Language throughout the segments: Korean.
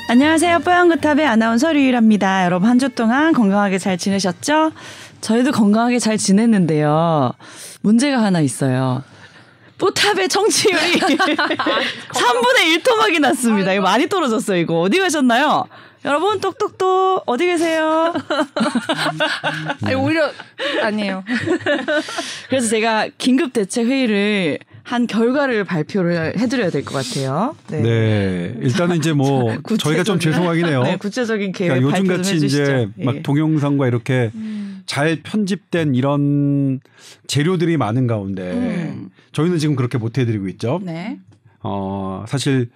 안녕하세요. 뽀얀거탑의 아나운서 류일합니다. 여러분 한 주 동안 건강하게 잘 지내셨죠? 저희도 건강하게 잘 지냈는데요. 문제가 하나 있어요. 뽀탑의 청취율이 3분의 1 토막이 났습니다. 이거 많이 떨어졌어요. 이거 어디 가셨나요? 여러분 똑똑똑 어디 계세요? 아니 오히려 아니에요. 그래서 제가 긴급 대책 회의를 한 결과를 발표를 해드려야 될 것 같아요. 네, 일단은 이제 뭐 저희가 좀 죄송하긴 해요. 네, 구체적인 계획 그러니까 발표 좀 요즘같이 해주시죠. 이제 예. 막 동영상과 이렇게 잘 편집된 이런 재료들이 많은 가운데 저희는 지금 그렇게 못 해드리고 있죠. 네. 사실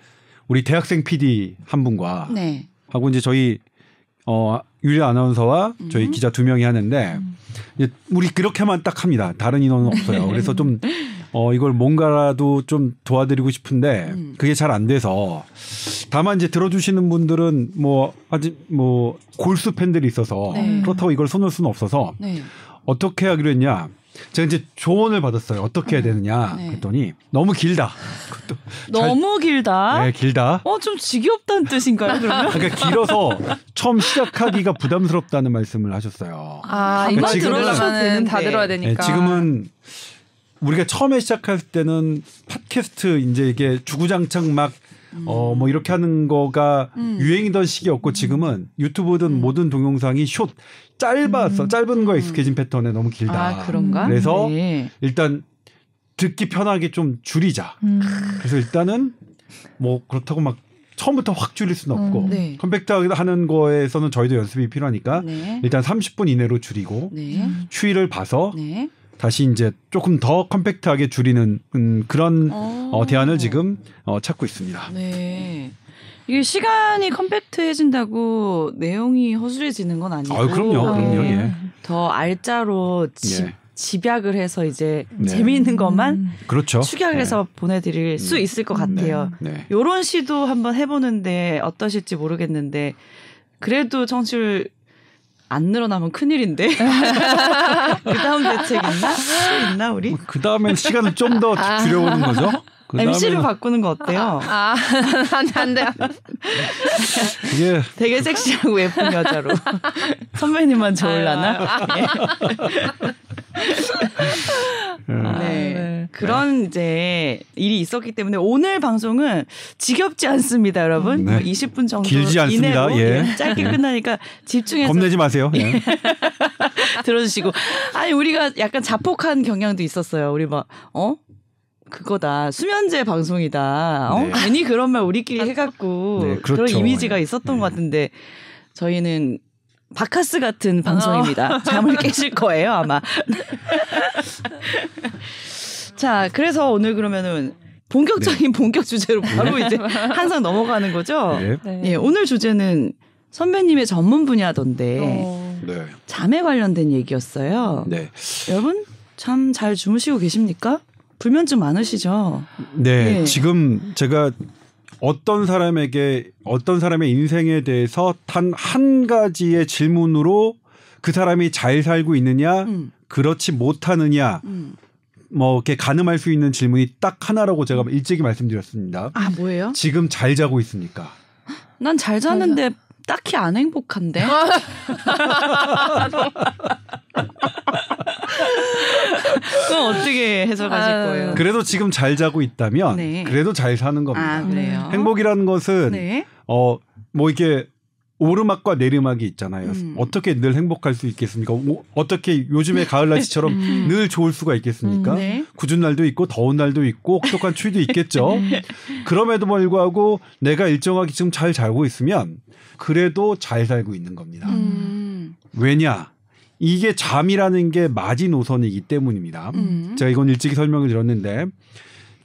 우리 대학생 PD 한 분과 네. 하고 이제 저희 유리 아나운서와 저희 기자 2명이 하는데 이제 우리 그렇게만 딱 합니다. 다른 인원은 없어요. 그래서 좀 이걸 뭔가라도 좀 도와드리고 싶은데 그게 잘 안 돼서 다만 이제 들어주시는 분들은 뭐 아직 뭐 골수 팬들이 있어서 네. 그렇다고 이걸 손을 수는 없어서 네. 어떻게 하기로 했냐. 제가 이제 조언을 받았어요. 어떻게 해야 되느냐 네. 그랬더니 너무 길다. 그것도 너무 길다. 네, 길다. 좀 지겹다는 뜻인가요, 그러면? 그러니까 길어서 처음 시작하기가 부담스럽다는 말씀을 하셨어요. 아 그러니까 이거 지금은- 들으려면 다 들어야 네, 되니까. 지금은 우리가 처음에 시작할 때는 팟캐스트 이제 이게 주구장창 막 뭐 이렇게 하는 거가 유행이던 시기였고 지금은 유튜브든 모든 동영상이 짧은 거에 익숙해진 패턴에 너무 길다. 아, 그런가? 그래서 네. 일단 듣기 편하게 좀 줄이자. 그래서 일단은 뭐 그렇다고 막 처음부터 확 줄일 수는 없고 네. 컴팩트하게 하는 거에서는 저희도 연습이 필요하니까 네. 일단 30분 이내로 줄이고 네. 추이를 봐서 네. 다시 이제 조금 더 컴팩트하게 줄이는 그런 대안을 지금 찾고 있습니다. 네. 이게 시간이 컴팩트해진다고 내용이 허술해지는 건 아니고. 그럼요. 예. 더 알짜로 예. 집약을 해서 이제 네. 재미있는 것만 그렇죠. 축약을 해서 보내드릴 수 있을 것 같아요. 네. 요런 시도 한번 해보는데 어떠실지 모르겠는데 그래도 청취율 안 늘어나면 큰일인데. 그 다음 대책 있나? 또 있나 우리? 그 다음엔 시간을 좀 더 줄여보는 거죠. MC를 바꾸는 거 어때요? 안 돼. 이게 되게 섹시하고 예쁜 여자로. 선배님만 좋을라나? 네. 그런 이제 일이 있었기 때문에 오늘 방송은 지겹지 않습니다, 여러분. 네. 20분 정도 길지 않습니다. 이내로 예. 짧게 끝나니까 집중해서 겁내지 마세요. 예. 들어주시고. 아니 우리가 약간 자폭한 경향도 있었어요. 우리 막 그거다 수면제 방송이다. 네. 괜히 그런 말 우리끼리 해갖고 네, 그렇죠. 그런 이미지가 예. 있었던 것 같은데 저희는 바카스 같은 방송입니다. 잠을 깨실 거예요 아마. 자, 그래서 오늘 그러면은 본격적인 본격 주제로 바로 이제 항상 넘어가는 거죠. 네. 네. 예, 오늘 주제는 선배님의 전문 분야던데 네. 잠에 관련된 얘기였어요. 네. 여러분 잠 잘 주무시고 계십니까? 불면증 많으시죠? 네. 예. 지금 제가 어떤 사람의 인생에 대해서 단 한 가지의 질문으로 그 사람이 잘 살고 있느냐, 그렇지 못하느냐, 뭐 이렇게 가늠할 수 있는 질문이 딱 하나라고 제가 일찍이 말씀드렸습니다. 아, 뭐예요? 지금 잘 자고 있습니까? 난 잘 자는데 딱히 안 행복한데. 그럼 어떻게 해석하실 거예요? 그래도 지금 잘 자고 있다면 네. 그래도 잘 사는 겁니다. 아, 그래요? 행복이라는 것은 네. 뭐 이게 오르막과 내리막이 있잖아요. 어떻게 늘 행복할 수 있겠습니까? 어떻게 요즘의 가을 날씨처럼 늘 좋을 수가 있겠습니까? 네. 궂은 날도 있고 더운 날도 있고 혹독한 추위도 있겠죠. 그럼에도 불구하고 내가 일정하게 지금 잘 자고 있으면 그래도 잘 살고 있는 겁니다. 왜냐? 이게 잠이라는 게 마지노선이기 때문입니다. 제가 이건 일찍이 설명을 드렸는데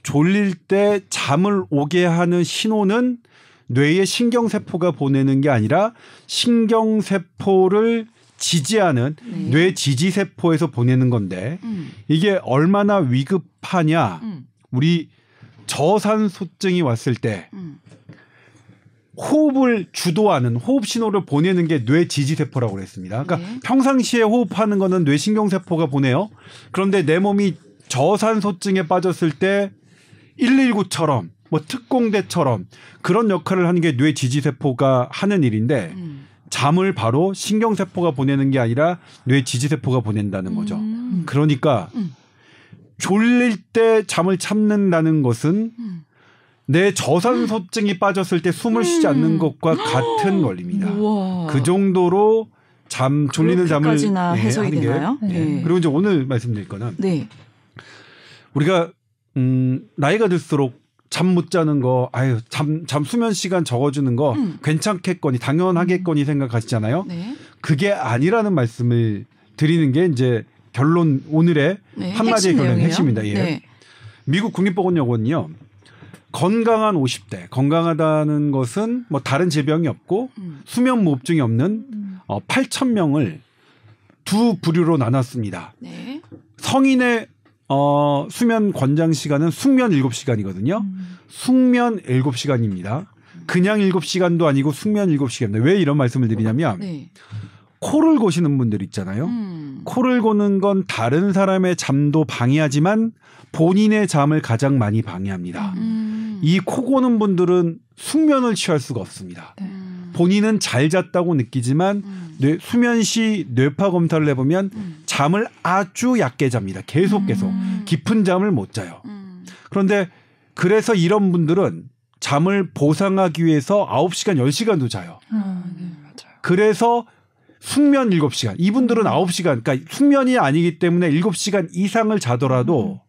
졸릴 때 잠을 오게 하는 신호는 뇌의 신경세포가 보내는 게 아니라 신경세포를 지지하는 뇌 지지세포에서 보내는 건데 이게 얼마나 위급하냐. 우리 저산소증이 왔을 때 호흡을 주도하는 호흡 신호를 보내는 게 뇌 지지세포라고 그랬습니다. 그러니까 평상시에 호흡하는 거는 뇌신경세포가 보내요. 그런데 내 몸이 저산소증에 빠졌을 때 119처럼 뭐 특공대처럼 그런 역할을 하는 게 뇌 지지세포가 하는 일인데 잠을 바로 신경세포가 보내는 게 아니라 뇌 지지세포가 보낸다는 거죠. 그러니까 졸릴 때 잠을 참는다는 것은 내 저산소증이 빠졌을 때 숨을 쉬지 않는 것과 같은 원리입니다. 우와. 그 정도로 졸리는 잠을 그렇게까지나 해석이 하는 게. 되나요? 네. 그리고 이제 오늘 말씀드릴 거는 네. 우리가 나이가 들수록 잠 못 자는 거, 잠 수면 시간 적어주는 거 괜찮겠거니 당연하겠거니 생각하시잖아요. 네. 그게 아니라는 말씀을 드리는 게 이제 결론 오늘의 네. 한마디의 결론 핵심입니다. 예. 네. 미국 국립보건연구원은요. 건강한 50대, 건강하다는 것은 뭐 다른 질병이 없고 수면 무호흡증이 없는 8,000명을 두 부류로 나눴습니다. 네. 성인의 수면 권장 시간은 숙면 7시간이거든요. 숙면 7시간입니다. 그냥 7시간도 아니고 숙면 7시간입니다. 왜 이런 말씀을 드리냐면 네. 코를 고시는 분들 있잖아요. 코를 고는 건 다른 사람의 잠도 방해하지만 본인의 잠을 가장 많이 방해합니다. 이 코 고는 분들은 숙면을 취할 수가 없습니다. 본인은 잘 잤다고 느끼지만 수면 시 뇌파 검사를 해보면 잠을 아주 얕게 잡니다. 계속 깊은 잠을 못 자요. 그런데 그래서 이런 분들은 잠을 보상하기 위해서 9시간, 10시간도 자요. 네, 맞아요. 그래서 숙면 7시간. 이분들은 9시간, 그러니까 숙면이 아니기 때문에 7시간 이상을 자더라도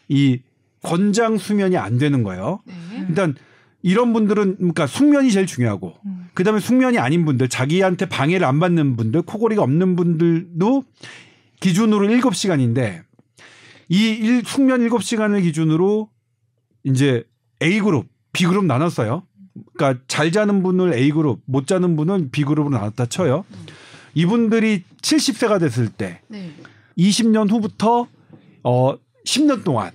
이 권장 수면이 안 되는 거예요. 네. 일단 이런 분들은 그러니까 숙면이 제일 중요하고 그다음에 숙면이 아닌 분들, 자기한테 방해를 안 받는 분들, 코골이가 없는 분들도 기준으로 7시간인데 이 숙면 7시간을 기준으로 이제 A그룹, B그룹 나눴어요. 그러니까 잘 자는 분을 A그룹, 못 자는 분은 B그룹으로 나눴다 쳐요. 이분들이 70세가 됐을 때 네. 20년 후부터 10년 동안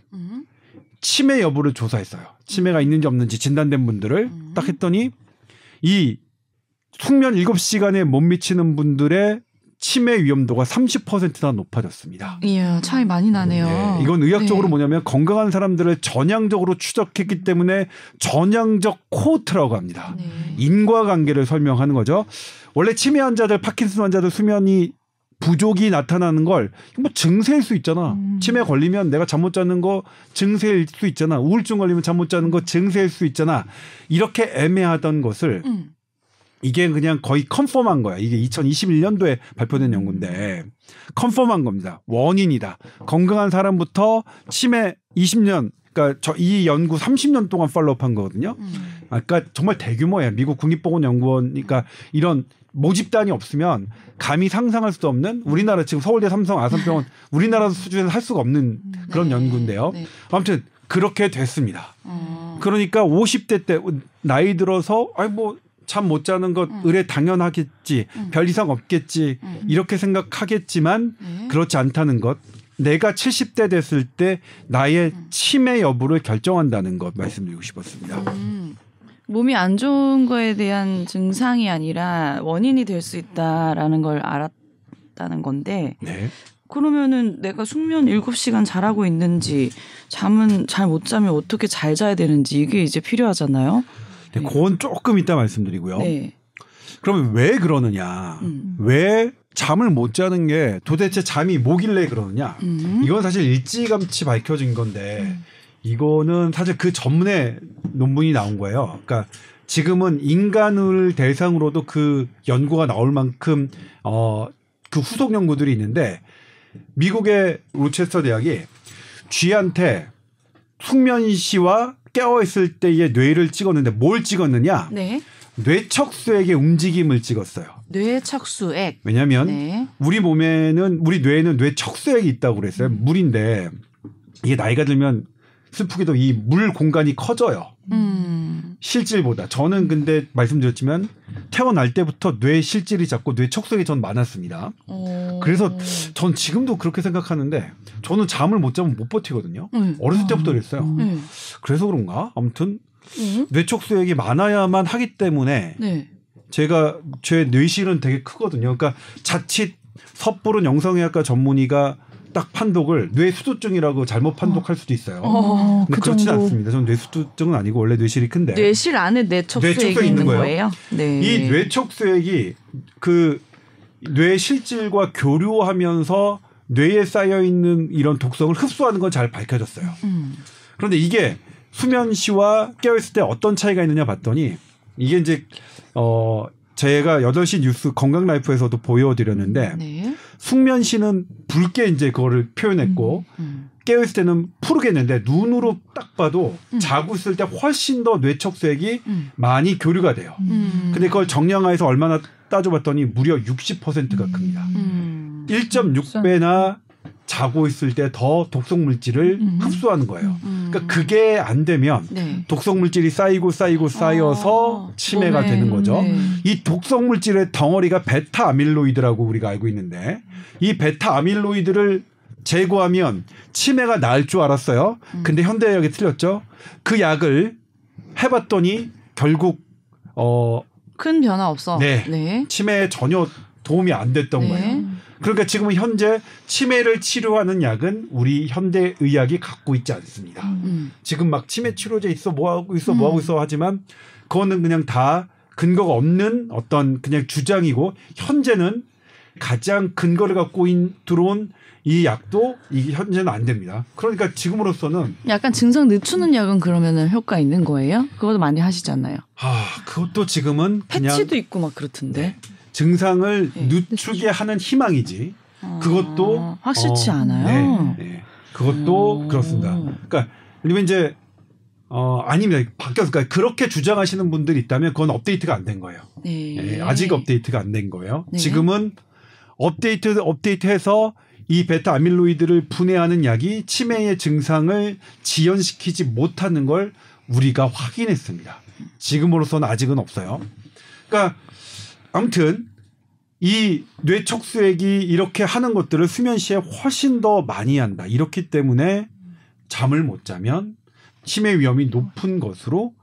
치매 여부를 조사했어요. 치매가 있는지 없는지 진단된 분들을 딱 했더니 이 숙면 7시간에 못 미치는 분들의 치매 위험도가 30%나 높아졌습니다. 이야, 차이 많이 나네요. 네, 이건 의학적으로 네. 뭐냐면 건강한 사람들을 전향적으로 추적했기 때문에 전향적 코호트라고 합니다. 네. 인과관계를 설명하는 거죠. 원래 치매 환자들, 파킨슨 환자들 수면이 부족이 나타나는 걸 뭐 증세일 수 있잖아. 치매 걸리면 내가 잠 못 자는 거 증세일 수 있잖아. 우울증 걸리면 잠 못 자는 거 증세일 수 있잖아. 이렇게 애매하던 것을 이게 그냥 거의 컨펌한 거야. 이게 2021년도에 발표된 연구인데 컨펌한 겁니다. 원인이다. 건강한 사람부터 치매 20년, 그러니까 이 연구 30년 동안 팔로우한 거거든요. 그러니까 정말 대규모예요. 미국 국립보건연구원, 그러니까 이런 모집단이 없으면 감히 상상할 수도 없는 우리나라 지금 서울대 삼성 아산병원 우리나라 수준에서 할 수가 없는 그런 네. 연구인데요. 네. 아무튼 그렇게 됐습니다. 그러니까 50대 때 나이 들어서 잠 못 자는 것 의뢰 당연하겠지. 별 이상 없겠지. 이렇게 생각하겠지만 네. 그렇지 않다는 것. 내가 70대 됐을 때 나의 치매 여부를 결정한다는 것 말씀드리고 싶었습니다. 몸이 안 좋은 거에 대한 증상이 아니라 원인이 될 수 있다라는 걸 알았다는 건데 네. 그러면은 내가 숙면 7시간 잘하고 있는지 잠은 잘 못 자면 어떻게 잘 자야 되는지 이게 이제 필요하잖아요. 네, 그건 조금 이따 말씀드리고요. 네. 그러면 왜 그러느냐? 왜 잠을 못 자는 게 도대체 잠이 뭐길래 그러느냐? 이건 사실 일찌감치 밝혀진 건데 이거는 사실 그 전문의 논문이 나온 거예요. 그러니까 지금은 인간을 대상으로도 그 연구가 나올 만큼 그 후속 연구들이 있는데 미국의 로체스터 대학이 쥐한테 숙면 시와 깨어있을 때의 뇌를 찍었는데 뭘 찍었느냐? 네. 뇌척수액의 움직임을 찍었어요. 뇌척수액. 왜냐하면 네. 우리 뇌에는 뇌척수액이 있다고 그랬어요. 물인데 이게 나이가 들면 슬프게도 이 물 공간이 커져요. 실질보다. 저는 근데 말씀드렸지만 태어날 때부터 뇌 실질이 작고 뇌척수액이 전 많았습니다. 그래서 전 지금도 그렇게 생각하는데 저는 잠을 못 자면 못 버티거든요. 어렸을 때부터 그랬어요. 그래서 그런가? 아무튼 뇌척수액이 많아야만 하기 때문에 네. 제 뇌실은 되게 크거든요. 그러니까 자칫 섣부른 영성의학과 전문의가 딱 판독을 뇌수두증이라고 잘못 판독할 수도 있어요. 근데 그 그렇진 정도. 않습니다. 저는 뇌수두증은 아니고 원래 뇌실이 큰데 뇌실 안에 뇌척수액이 있는 거예요? 네. 이 뇌척수액이 그 뇌실질과 교류하면서 뇌에 쌓여 있는 이런 독성을 흡수하는 건 잘 밝혀졌어요. 그런데 이게 수면 시와 깨어있을 때 어떤 차이가 있느냐 봤더니 이게 이제 제가 8시 뉴스 건강라이프에서도 보여드렸는데 네. 숙면 시는 붉게 이제 그거를 표현했고 깨어있을 때는 푸르겠는데 눈으로 딱 봐도 자고 있을 때 훨씬 더 뇌척수액이 많이 교류가 돼요. 근데 그걸 정량화해서 얼마나 따져봤더니 무려 60%가 큽니다. 1.6배나 자고 있을 때 더 독성 물질을 흡수하는 거예요. 그러니까 그게 안 되면 네. 독성 물질이 쌓여서 치매가 몸에, 되는 거죠. 네. 이 독성 물질의 덩어리가 베타 아밀로이드라고 우리가 알고 있는데 이 베타 아밀로이드를 제거하면 치매가 나을 줄 알았어요. 근데 현대의학이 틀렸죠. 그 약을 해봤더니 결국 큰 변화 없어. 네. 네. 치매에 전혀 도움이 안 됐던 네. 거예요. 그러니까 지금 현재 치매를 치료하는 약은 우리 현대의학이 갖고 있지 않습니다. 지금 막 치매 치료제 있어 뭐 하고 있어 하지만 그거는 그냥 다 근거가 없는 어떤 그냥 주장이고 현재는 가장 근거를 갖고 들어온 이 약도 이게 현재는 안 됩니다. 그러니까 지금으로서는 약간 증상 늦추는 약은 그러면은 효과 있는 거예요? 그것도 많이 하시잖아요. 그것도 지금은 그냥 패치도 있고 막 그렇던데. 증상을 네. 늦추게 하는 희망이지. 그것도 확실치 않아요. 네. 그것도 그렇습니다. 그러니까 왜냐면 이제 아닙니다. 바뀌었을까요? 그러니까 그렇게 주장하시는 분들이 있다면 그건 업데이트가 안 된 거예요. 네. 네, 아직 업데이트가 안 된 거예요. 네. 지금은 업데이트해서 이 베타 아밀로이드를 분해하는 약이 치매의 증상을 지연시키지 못하는 걸 우리가 확인했습니다. 지금으로서는 아직은 없어요. 그러니까 아무튼 이 뇌척수액이 이렇게 하는 것들을 수면 시에 훨씬 더 많이 한다. 이렇기 때문에 잠을 못 자면 치매 위험이 높은 것으로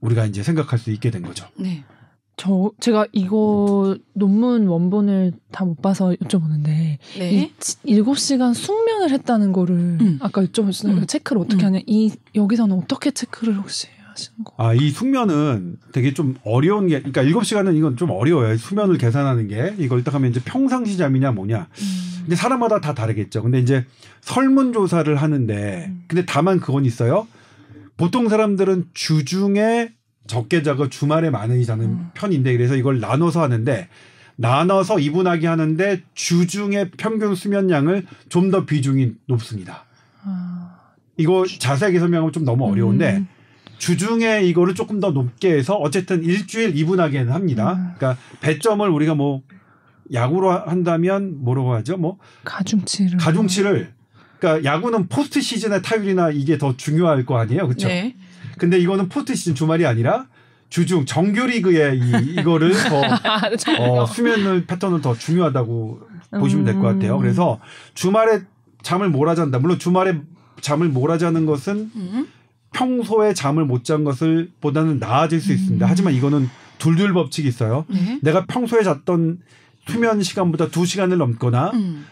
우리가 이제 생각할 수 있게 된 거죠. 네. 제가 이거 논문 원본을 다 못 봐서 여쭤보는데 네. 7시간 숙면을 했다는 거를 아까 여쭤보셨어요. 체크를 어떻게 하냐. 여기서는 어떻게 체크를 혹시 하시는 거? 이 숙면은 되게 좀 어려운 게, 그러니까 7시간은 이건 좀 어려워요. 수면을 계산하는 게. 이걸 딱 하면 이제 평상시 잠이냐 뭐냐. 근데 사람마다 다 다르겠죠. 근데 이제 설문조사를 하는데, 근데 다만 그건 있어요. 보통 사람들은 주중에 적게 자고 주말에 많이 자는 편인데, 그래서 이걸 나눠서 하는데, 나눠서 이분하게 하는데 주중에 평균 수면량을 좀 더 비중이 높습니다. 이거 자세하게 설명하면 좀 너무 어려운데, 주중에 이거를 조금 더 높게 해서 어쨌든 일주일 이분하게는 합니다. 그러니까 배점을 우리가 뭐 야구로 한다면 뭐라고 하죠? 뭐 가중치를 그러니까 야구는 포스트 시즌의 타율이나 이게 더 중요할 거 아니에요, 그렇죠? 네. 근데 이거는 포스트 시즌 주말이 아니라 주중 정규 리그의 이거를 더 수면 패턴은 더 중요하다고 보시면 될 것 같아요. 그래서 주말에 잠을 몰아잔다. 물론 주말에 잠을 몰아자는 것은 평소에 잠을 못 잔 것을 보다는 나아질 수 있습니다. 하지만 이거는 둘둘 법칙이 있어요. 네. 내가 평소에 잤던 수면 시간보다 2시간을 넘거나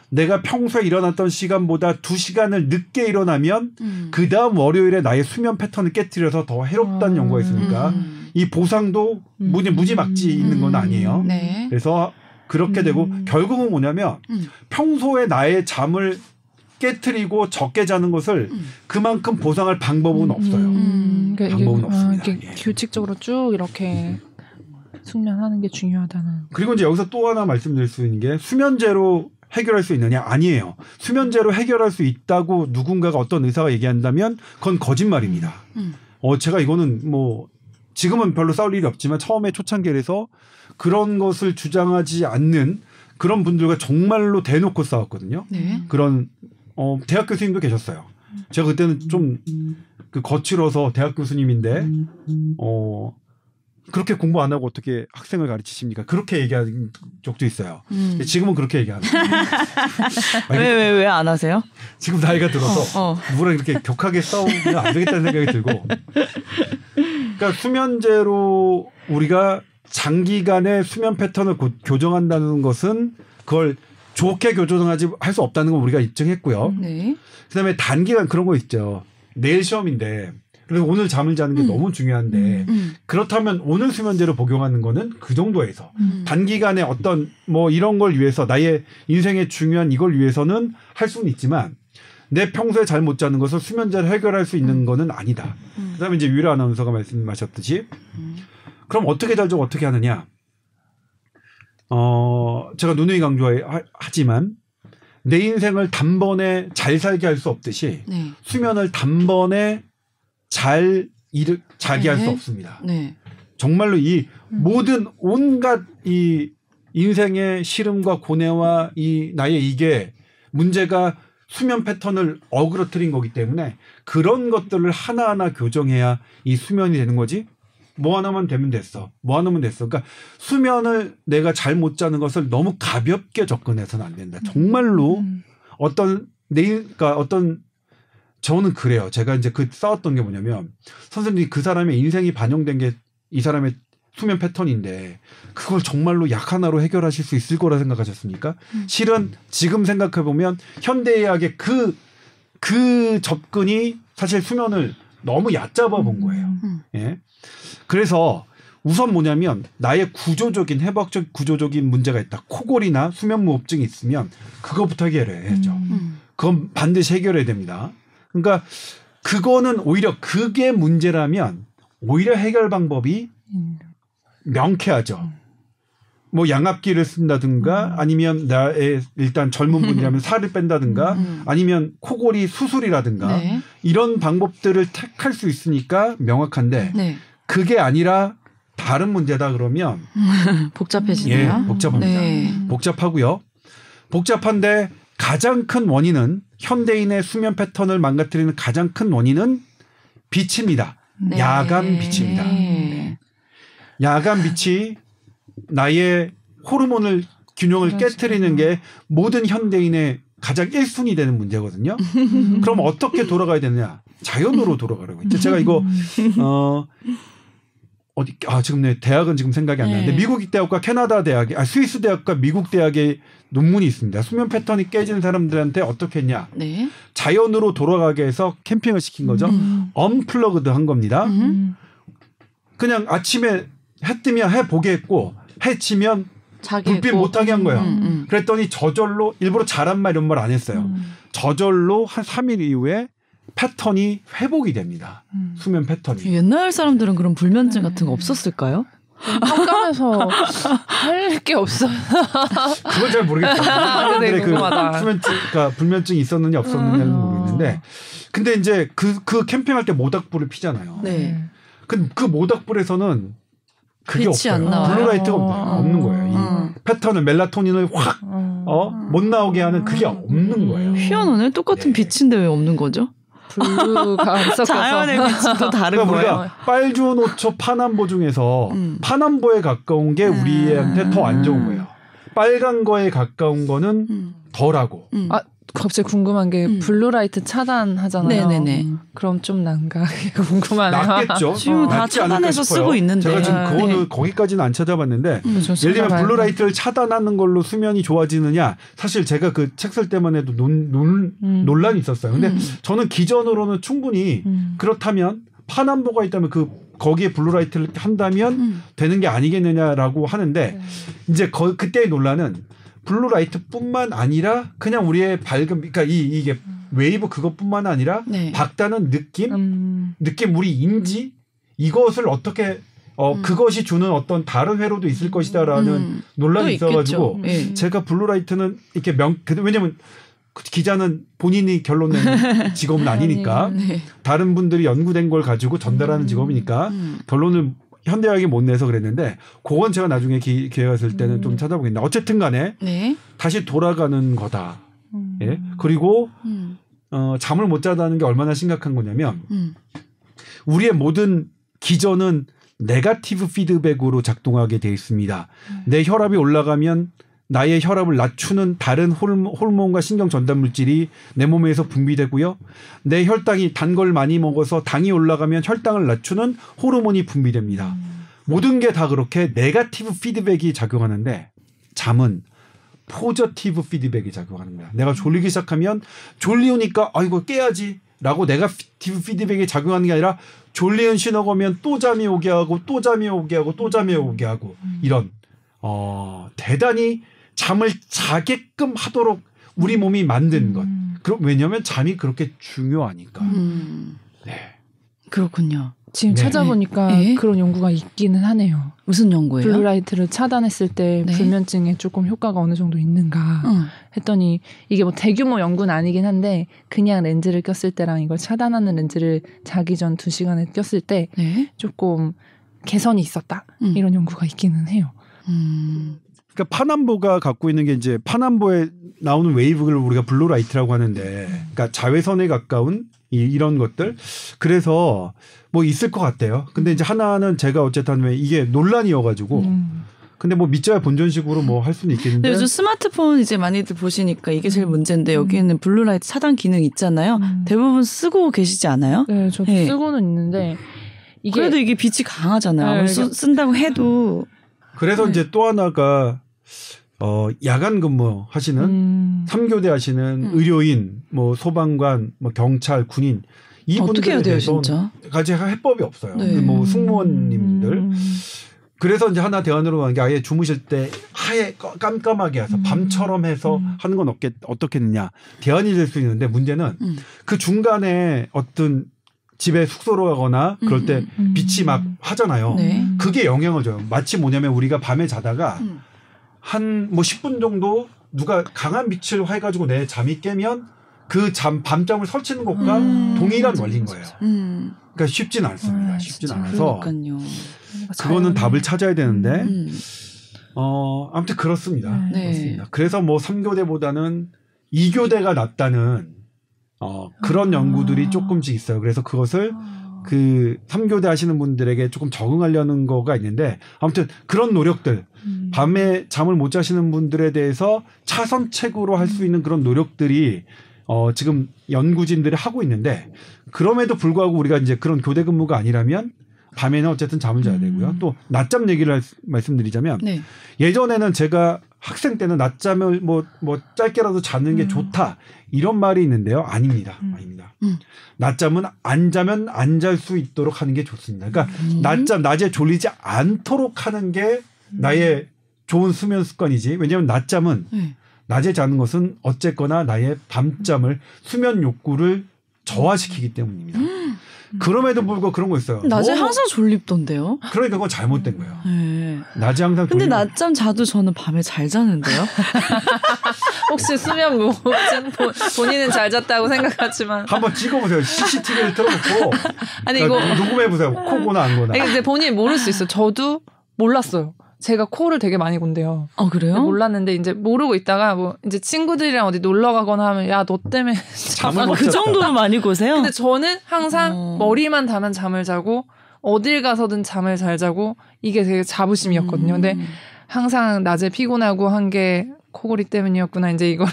내가 평소에 일어났던 시간보다 2시간을 늦게 일어나면 그 다음 월요일에 나의 수면 패턴을 깨뜨려서 더 해롭다는 연구가 있으니까 이 보상도 무지막지 있는 건 아니에요. 네. 그래서 그렇게 되고 결국은 뭐냐면 평소에 나의 잠을 깨트리고 적게 자는 것을 그만큼 보상할 방법은 없어요. 그러니까 방법은 없습니다. 이렇게 규칙적으로 쭉 이렇게 숙면하는 게 중요하다는. 그리고 이제 여기서 또 하나 말씀드릴 수 있는 게 수면제로 해결할 수 있느냐? 아니에요. 수면제로 해결할 수 있다고 누군가가 어떤 의사가 얘기한다면 그건 거짓말입니다. 제가 이거는 뭐 지금은 별로 싸울 일이 없지만 처음에 초창기에서 그런 것을 주장하지 않는 그런 분들과 정말로 대놓고 싸웠거든요. 네. 그런 대학 교수님도 계셨어요. 제가 그때는 좀 그 거칠어서 대학 교수님인데 그렇게 공부 안 하고 어떻게 학생을 가르치십니까? 그렇게 얘기한 적도 있어요. 지금은 그렇게 얘기하는 거예요. 왜 안 하세요? 지금 나이가 들어서 누구랑 이렇게 격하게 싸우면 안 되겠다는 생각이 들고. 그러니까 수면제로 우리가 장기간의 수면 패턴을 교정한다는 것은 그걸 좋게 교정하지 할 수 없다는 건 우리가 입증했고요. 네. 그다음에 단기간 그런 거 있죠. 내일 시험인데 그래서 오늘 잠을 자는 게 너무 중요한데 그렇다면 오늘 수면제를 복용하는 거는 그 정도에서 단기간에 어떤 뭐 이런 걸 위해서 나의 인생의 중요한 이걸 위해서는 할 수는 있지만 내 평소에 잘 못 자는 것을 수면제를 해결할 수 있는 거는 아니다. 그다음에 이제 유라 아나운서가 말씀하셨듯이 그럼 어떻게 자죠? 어떻게 하느냐? 제가 누누이 강조하지만 내 인생을 단번에 잘 살게 할 수 없듯이 네. 수면을 단번에 자게 할 수 없습니다. 네. 정말로 이 모든 온갖 이 인생의 시름과 고뇌와 이 나의 이게 문제가 수면 패턴을 어그러뜨린 거기 때문에 그런 것들을 하나하나 교정해야 이 수면이 되는 거지. 뭐 하나만 되면 됐어. 뭐 하나만 됐어. 그러니까 수면을 내가 잘 못 자는 것을 너무 가볍게 접근해서는 안 된다. 정말로 그러니까 저는 그래요. 제가 이제 싸웠던 게 뭐냐면 선생님이 그 사람의 인생이 반영된 게 이 사람의 수면 패턴인데 그걸 정말로 약 하나로 해결하실 수 있을 거라 생각하셨습니까? 실은 지금 생각해 보면 현대의학의 그 접근이 사실 수면을 너무 얕잡아 본 거예요. 예. 그래서 우선 뭐냐면 나의 구조적인 해부학적 구조적인 문제가 있다. 코골이나 수면무호흡증이 있으면 그거부터 해결해야죠. 그건 반드시 해결해야 됩니다. 그러니까 그거는 오히려 그게 문제라면 오히려 해결 방법이 명쾌하죠. 뭐 양압기를 쓴다든가 아니면 나의 일단 젊은 분이라면 살을 뺀다든가 아니면 코골이 수술이라든가 네. 이런 방법들을 택할 수 있으니까 명확한데 네. 그게 아니라 다른 문제다 그러면 복잡해지네요. 예, 복잡합니다. 네. 복잡하고요. 복잡한데 가장 큰 원인은 현대인의 수면 패턴을 망가뜨리는 가장 큰 원인은 빛입니다. 네. 야간 빛입니다. 네. 야간 빛이 나의 호르몬을 균형을 깨트리는 게 모든 현대인의 가장 1순위 되는 문제거든요. 그럼 어떻게 돌아가야 되느냐? 자연으로 돌아가라고 했죠. 제가 이거 지금 내 대학은 지금 생각이 안 나는데 미국 대학과 캐나다 대학의 스위스 대학과 미국 대학의 논문이 있습니다. 수면 패턴이 깨진 사람들한테 어떻게 했냐? 네. 자연으로 돌아가게 해서 캠핑을 시킨 거죠. 언플러그드 한 겁니다. 그냥 아침에 해 뜨면 해 보게 했고 해 치면 불빛 못하게 한 거예요. 그랬더니 저절로 일부러 자란 말 이런 말 안 했어요. 저절로 한 3일 이후에 패턴이 회복이 됩니다. 수면 패턴이. 옛날 사람들은 그런 불면증 같은 거 없었을까요? 깜깜해서 할 게 없어요. 그건 잘 모르겠어요. 되게 그 궁금하다. 그러니까 불면증이 있었느냐 없었느냐는 모르겠는데 근데 이제 그 캠핑할 때 모닥불을 피잖아요. 네. 그 모닥불에서는 그게 빛이 없어요. 안 나와요? 블루라이트가 없는 거예요. 이 패턴을 멜라토닌을 확 못 나오게 하는 그게 없는 거예요. 희한하네. 똑같은 네. 빛인데 왜 없는 거죠? 블루가 안 섞여서 자연의 빛이 또 다른 그러니까 거예요. 우리가 빨주노초 파남보 중에서 파남보에 가까운 게 우리한테 더 안 좋은 거예요. 빨간 거에 가까운 거는 덜하고. 아, 갑자기 궁금한 게 블루라이트 차단하잖아요. 네네네. 그럼 좀 난가? 궁금하네요. 낫겠죠. 지금 다 낫지 않을까 차단해서 싶어요. 쓰고 있는데. 제가 지금 그거는 네. 거기까지는 안 찾아봤는데 좀 예를 들면 찾아봐야 블루라이트를 차단하는 걸로 수면이 좋아지느냐 사실 제가 그 책 쓸 때만 해도 논란이 있었어요. 근데 저는 기전으로는 충분히 그렇다면 파남보가 있다면 거기에 블루라이트를 한다면 되는 게 아니겠느냐라고 하는데 이제 그때의 논란은 블루라이트뿐만 아니라 그냥 우리의 밝음 그러니까 이게 웨이브 그것뿐만 아니라 네. 밝다는 느낌 우리 인지 이것을 어떻게 그것이 주는 어떤 다른 회로도 있을 것이다라는 논란이 또 있어가지고 있겠죠. 예. 제가 블루라이트는 이렇게 왜냐면 기자는 본인이 결론 내는 직업은 아니니까 네. 다른 분들이 연구된 걸 가지고 전달하는 직업이니까 결론을 현대학이 못 내서 그랬는데 그건 제가 나중에 기회가 있을 때는 좀 찾아보겠습니다. 어쨌든 간에 네. 다시 돌아가는 거다. 예? 그리고 잠을 못 자다는 게 얼마나 심각한 거냐면 우리의 모든 기전은 네거티브 피드백으로 작동하게 되어 있습니다. 내 혈압이 올라가면 나의 혈압을 낮추는 다른 호르몬과 신경 전달 물질이 내 몸에서 분비되고요. 내 혈당이 단 걸 많이 먹어서 당이 올라가면 혈당을 낮추는 호르몬이 분비됩니다. 모든 게 다 그렇게 네거티브 피드백이 작용하는데 잠은 포저티브 피드백이 작용하는 거야. 내가 졸리기 시작하면 졸리우니까 이거 깨야지라고 네거티브 피드백이 작용하는 게 아니라 졸리운 신호가 오면 또 잠이 오게 하고 또 잠이 오게 하고 또 잠이 오게 하고 이런 대단히 잠을 자게끔 하도록 우리 몸이 만든 것. 그럼 왜냐하면 잠이 그렇게 중요하니까. 네. 그렇군요. 지금 네. 찾아보니까 네. 그런 연구가 있기는 하네요. 무슨 연구예요? 블루라이트를 차단했을 때 네. 불면증에 조금 효과가 어느 정도 있는가 했더니 이게 뭐 대규모 연구는 아니긴 한데 그냥 렌즈를 꼈을 때랑 이걸 차단하는 렌즈를 자기 전 2시간에 꼈을 때 네. 조금 개선이 있었다. 이런 연구가 있기는 해요. 그러니까 파남보가 갖고 있는 게 이제 파남보에 나오는 웨이브를 우리가 블루라이트라고 하는데, 그러니까 자외선에 가까운 이런 것들. 그래서 뭐 있을 것 같아요. 근데 이제 하나는 제가 어쨌든 왜 이게 논란이어가지고. 근데 뭐 믿자야 본전식으로 뭐 할 수는 있겠는데. 요즘 스마트폰 이제 많이들 보시니까 이게 제일 문제인데 여기는 블루라이트 차단 기능 있잖아요. 대부분 쓰고 계시지 않아요? 네, 저도 네. 쓰고는 있는데 이게 그래도 이게 빛이 강하잖아요. 아무리 네, 쓴다고 해도. 그래서 이제 또 하나가 야간 근무 하시는 3교대 하시는 의료인, 뭐 소방관, 뭐 경찰, 군인 어떻게 해야 이분들에 돼요, 대해서 진짜? 가지 해법이 없어요. 네. 뭐 승무원님들. 그래서 이제 하나 대안으로 가는 게 아예 주무실 때 하얘 깜깜하게 해서 밤처럼 해서 하는 건 어떻겠느냐. 대안이 될 수 있는데 문제는 그 중간에 어떤 집에 숙소로 가거나 그럴 때 빛이 막 하잖아요. 네. 그게 영향을 줘요. 마치 뭐냐면 우리가 밤에 자다가 한 뭐 10분 정도 누가 강한 빛을 해가지고 내 잠이 깨면 그 밤잠을 설치는 것과 동일한 원리인 거예요. 그러니까 쉽진 않습니다. 쉽진 않아서 그러니까요. 그거는 답을 찾아야 되는데 아무튼 그렇습니다. 네. 그렇습니다. 그래서 뭐 3교대보다는 2교대가 낫다는 그런 연구들이 조금씩 있어요. 그래서 그것을 그 3교대 하시는 분들에게 조금 적응하려는 거가 있는데 아무튼 그런 노력들 밤에 잠을 못 자시는 분들에 대해서 차선책으로 할 수 있는 그런 노력들이 지금 연구진들이 하고 있는데 그럼에도 불구하고 우리가 이제 그런 교대 근무가 아니라면 밤에는 어쨌든 잠을 자야 되고요. 또 낮잠 얘기를 말씀드리자면 네. 예전에는 제가 학생 때는 낮잠을 뭐 짧게라도 자는 게 좋다 이런 말이 있는데요. 아닙니다. 아닙니다. 낮잠은 안 자면 안 잘 수 있도록 하는 게 좋습니다. 그러니까 낮에 졸리지 않도록 하는 게 나의 좋은 수면 습관이지. 왜냐하면 낮잠은 낮에 자는 것은 어쨌거나 나의 밤잠을 수면 욕구를 저하시키기 때문입니다. 그럼에도 불구하고 그런 거 있어요. 낮에 항상 졸립던데요. 그러니까 그건 잘못된 거예요. 네. 낮에 항상 근데 졸리면 낮잠 자도 저는 밤에 잘 자는데요. 혹시 수면 무호흡증 본인은 잘 잤다고 생각하지만 한번 찍어보세요. CCTV를 틀어놓고 아니 그러니까 이거 녹음해보세요. 코고나 안 거나. 아니, 근데 본인이 모를 수 있어요. 저도 몰랐어요. 제가 코를 되게 많이 곤대요. 그래요? 몰랐는데 이제 모르고 있다가 뭐 이제 친구들이랑 어디 놀러 가거나 하면 야 너 때문에 잠을 못 그 정도로 많이 고세요? 근데 저는 항상 머리만 닿으면 잠을 자고 어딜 가서든 잠을 잘 자고 이게 되게 자부심이었거든요. 근데 항상 낮에 피곤하고 한 게 코골이 때문이었구나. 이제 이거를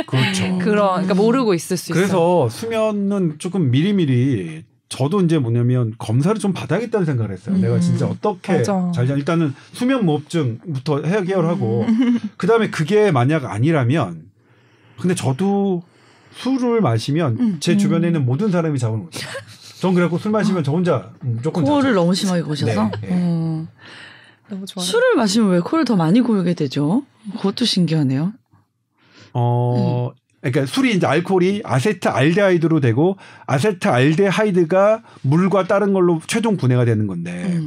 그렇죠. 그러니까 모르고 있을 수 있어요. 그래서 수면은 조금 미리미리 저도 이제 뭐냐면 검사를 좀 받아야겠다는 생각을 했어요. 내가 진짜 어떻게 맞아. 잘 자. 일단은 수면 무호흡증부터 해결하고 그다음에 그게 만약 아니라면 근데 저도 술을 마시면 제 주변에 있는 모든 사람이 잠을 못 자요. 전 그래갖고 술 마시면 저 혼자 무조건 코를 자죠. 너무 심하게 고셔서? 네, 네. 너무 좋아요. 술을 마시면 왜 코를 더 많이 고르게 되죠? 그것도 신기하네요. 그러니까 술이 이제 알코올이 아세트알데하이드로 되고 아세트알데하이드가 물과 다른 걸로 최종 분해가 되는 건데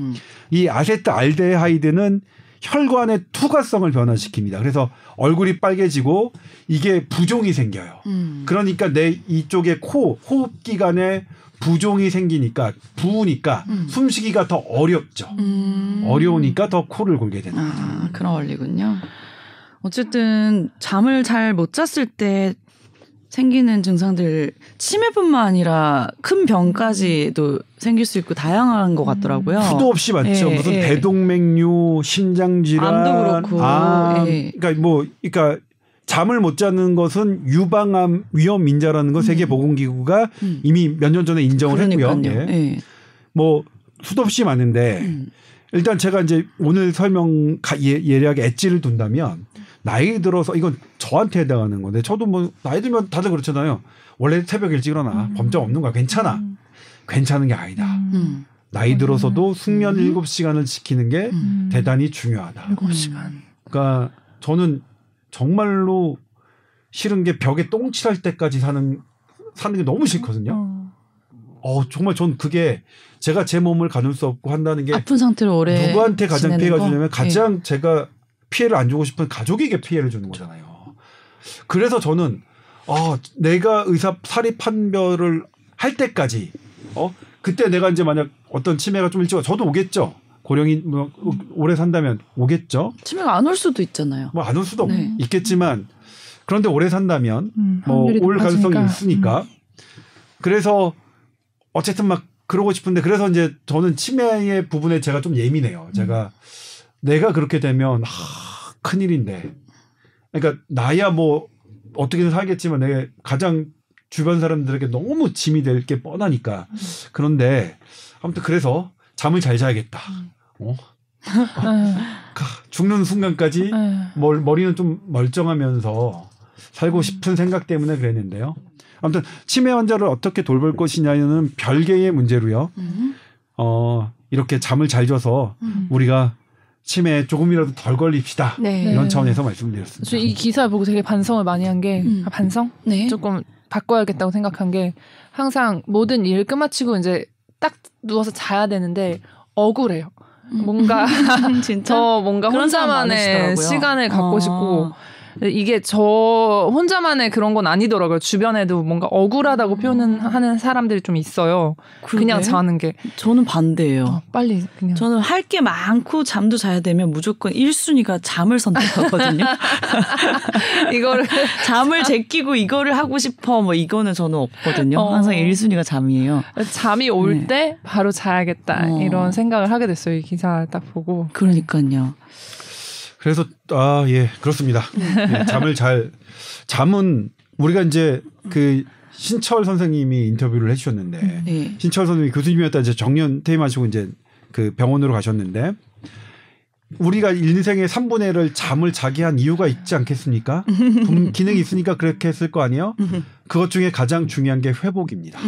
이 아세트알데하이드는 혈관의 투과성을 변화시킵니다. 그래서 얼굴이 빨개지고 이게 부종이 생겨요. 그러니까 내 이쪽에 코 호흡기관에 부종이 생기니까 부으니까 숨쉬기가 더 어렵죠. 어려우니까 더 코를 골게 되는 거죠. 그런 원리군요. 어쨌든 잠을 잘 못 잤을 때 생기는 증상들 치매뿐만 아니라 큰 병까지도 생길 수 있고 다양한 것 같더라고요. 수도 없이 많죠. 무슨 대동맥류, 심장질환, 암도 그렇고. 그러니까 잠을 못 자는 것은 유방암 위험 인자라는 거 세계보건기구가 이미 몇 년 전에 인정을 했고요. 예. 뭐 수도 없이 많은데 일단 제가 이제 오늘 설명 예리하게 엣지를 둔다면 나이 들어서 이건 저한테 해당하는 건데 저도 뭐 나이 들면 다들 그렇잖아요. 원래 새벽 일찍 일어나 범죄 없는 거야. 괜찮아. 괜찮은 게 아니다. 나이 들어서도 숙면 7시간을 지키는 게 대단히 중요하다. 7시간. 그러니까 저는 정말로 싫은 게 벽에 똥칠할 때까지 사는 게 너무 싫거든요. 정말 전 그게 제가 제 몸을 가눌 수 없고 한다는 게 아픈 상태로 오래 누구한테 가장 피해가 주냐면 가장 네. 제가 피해를 안 주고 싶은 가족에게 피해를 주는 거잖아요. 그래서 저는 내가 사립 판별을 할 때까지 그때 내가 이제 만약 어떤 치매가 좀 일찍 저도 오겠죠. 고령이 뭐 오래 산다면 오겠죠. 치매가 안 올 수도 있잖아요. 뭐 안 올 수도 있겠지만 그런데 오래 산다면 뭐 올 가능성이 있으니까. 그래서 어쨌든 막 그러고 싶은데 그래서 이제 저는 치매의 부분에 제가 좀 예민해요. 제가 내가 그렇게 되면 큰일인데. 그러니까 나야 뭐 어떻게든 살겠지만 내가 가장 주변 사람들에게 너무 짐이 될 게 뻔하니까. 그런데 아무튼 그래서 잠을 잘 자야겠다. 죽는 순간까지 머리는 좀 멀쩡하면서 살고 싶은 생각 때문에 그랬는데요. 아무튼 치매 환자를 어떻게 돌볼 것이냐는 별개의 문제로요. 이렇게 잠을 잘 줘서 우리가 치매에 조금이라도 덜 걸립시다. 네. 이런 차원에서 말씀드렸습니다. 이 기사 보고 되게 반성을 많이 한 게 반성? 네. 조금 바꿔야겠다고 생각한 게 항상 모든 일 끝마치고 이제 딱 누워서 자야 되는데 억울해요. 뭔가 진짜 저 뭔가 그런 사람 혼자만의 많으시더라고요. 시간을 갖고 싶고 이게 저 혼자만의 그런 건 아니더라고요. 주변에도 뭔가 억울하다고 표현하는 사람들이 좀 있어요. 그냥 자는 게. 저는 반대예요. 빨리 그냥. 저는 할 게 많고 잠도 자야 되면 무조건 1순위가 잠을 선택하거든요. 이거를 잠을 제끼고 이거를 하고 싶어 뭐 이거는 저는 없거든요. 항상 1순위가 잠이에요. 잠이 올 때 바로 자야겠다 이런 생각을 하게 됐어요. 이 기사 딱 보고. 그러니까요. 그래서 예 그렇습니다. 예, 잠은 우리가 이제 그 신철 선생님이 인터뷰를 해주셨는데 네. 신철 선생님이 교수님이었다 이제 정년 퇴임하시고 이제 그 병원으로 가셨는데 우리가 인생의 3분의 1을 잠을 자게 한 이유가 있지 않겠습니까? 기능이 있으니까 그렇게 했을 거 아니에요? 그것 중에 가장 중요한 게 회복입니다.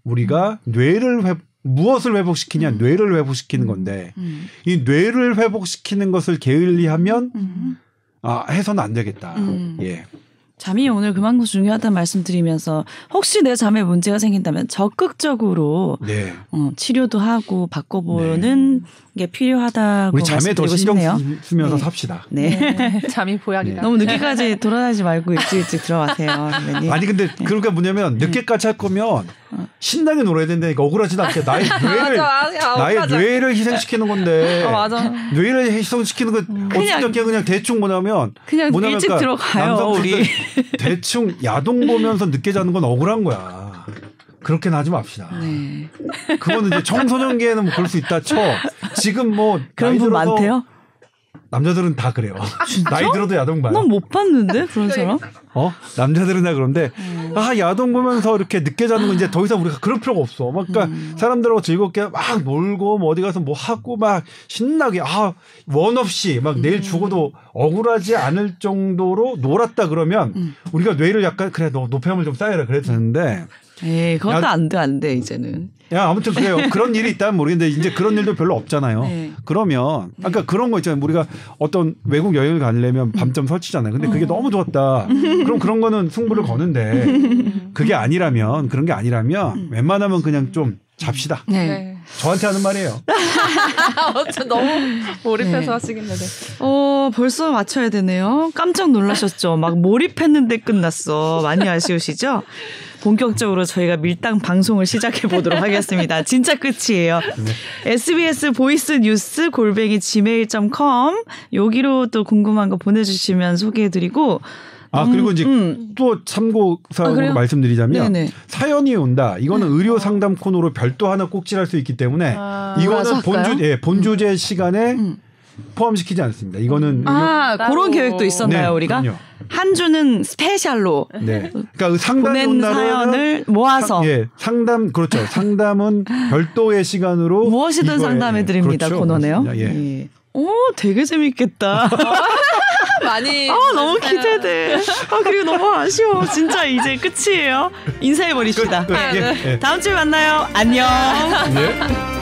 우리가 무엇을 회복시키냐? 뇌를 회복시키는 건데 이 뇌를 회복시키는 것을 게을리하면 해서는 안 되겠다. 예. 잠이 오늘 그만큼 중요하다는 말씀드리면서 혹시 내 잠에 문제가 생긴다면 적극적으로 네. 치료도 하고 바꿔보는 게 필요하다고 우리 잠에 더 말씀드리고 신경 싶네요. 쓰면서 네. 삽시다. 네. 잠이 보약이다. 너무 늦게까지 돌아다니지 말고 일찍 들어가세요. 선배님. 아니 근데 그러니까 뭐냐면 늦게까지 할 거면 신나게 놀아야 된다니까 억울하지도 않게 나의 뇌를 희생시키는 건데 맞아. 뇌를 희생시키는 거 어떻게 그냥 대충 뭐냐면 일찍 들어가요 우리. 대충 야동 보면서 늦게 자는 건 억울한 거야. 그렇게는 하지 맙시다. 네. 그거는 이제 청소년기에는 뭐 그럴 수 있다 쳐. 지금 뭐 그런 분 많대요? 남자들은 다 그래요. 나이 들어도 야동 봐요. 난 못 봤는데 그런 사람? 남자들은 다 그런데 야동 보면서 이렇게 늦게 자는 건 이제 더 이상 우리가 그럴 필요가 없어. 막 그러니까 사람들하고 즐겁게 막 놀고 뭐 어디 가서 뭐 하고 막 신나게 원 없이 막 내일 죽어도 억울하지 않을 정도로 놀았다 그러면 우리가 뇌를 약간 그래 너 노폐물 좀 쌓여라 그랬었는데 에이 그것도 안 돼 이제는. 야 아무튼 그래요. 그런 일이 있다면 모르겠는데 이제 그런 일도 별로 없잖아요. 네. 그러면 아까 그런 거 있잖아요. 우리가 어떤 외국 여행을 가려면 밤점 설치잖아요. 근데 그게 너무 좋았다. 그럼 그런 거는 승부를 거는데 그게 아니라면 그런 게 아니라면 웬만하면 그냥 좀 잡시다. 네. 저한테 하는 말이에요. 너무 몰입해서 네. 하시겠는데. 벌써 맞춰야 되네요. 깜짝 놀라셨죠? 막 몰입했는데 끝났어. 많이 아쉬우시죠? 본격적으로 저희가 밀당 방송을 시작해 보도록 하겠습니다. 진짜 끝이에요. SBS 보이스 뉴스 @gmail.com 여기로 또 궁금한 거 보내주시면 소개해드리고 그리고 이제 또 참고사항으로 말씀드리자면 네네. 사연이 온다. 이거는 의료 상담 코너로 별도 하나 꼭지할 수 있기 때문에 이거는 본주제 시간에 포함시키지 않습니다. 이거는 그런 계획도 있었나요, 네, 우리가? 그럼요. 한 주는 스페셜로 네. 그러니까 상담이 보낸 사연을 모아서 그렇죠. 상담은 별도의 시간으로 무엇이든 상담해 드립니다. 그렇죠. 코너네요. 예. 되게 재밌겠다. 많이. 너무 기대돼. 그리고 너무 아쉬워. 진짜 이제 끝이에요. 인사해버립시다. 예. 다음 주에 만나요. 안녕. 예.